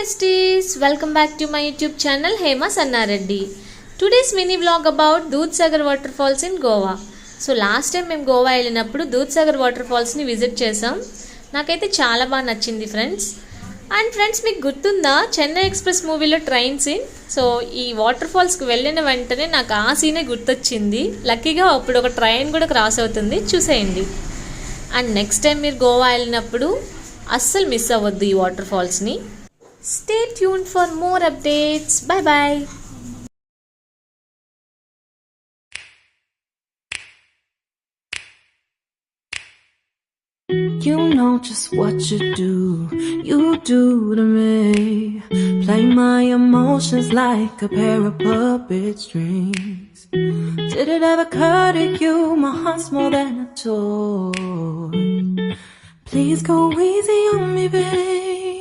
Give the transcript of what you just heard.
besties, welcome back to my YouTube channel Hema Sannareddy. Today's mini vlog about Dudhsagar waterfalls in Goa. So last time మేము గోవా వెళ్ళినప్పుడు Dudhsagar water falls ని visit చేసాం. నాకైతే చాలా బాగా నచ్చింది ఫ్రెండ్స్. అండ్ ఫ్రెండ్స్ మీకు గుర్తుందా చెన్నై ఎక్స్ప్రెస్ మూవీలో ట్రైన్ సీన్? సో ఈ వాటర్ ఫాల్స్ కి వెళ్ళిన వెంటనే నాకు ఆ సీనే గుర్తొచ్చింది. లక్కీగా అప్పుడు ఒక ట్రైన్ కూడా క్రాస్ అవుతుంది, చూసేయండి. అండ్ నెక్స్ట్ టైం మీరు గోవా వెళ్ళినప్పుడు అస్సలు మిస్ అవ్వద్దు ఈ వాటర్ ఫాల్స్ ని. Stay tuned for more updates. Bye bye. You know just what you do to me. Play my emotions like a pair of puppet strings. Did it ever occur to you my heart's more than a toy? Please go easy on me, babe.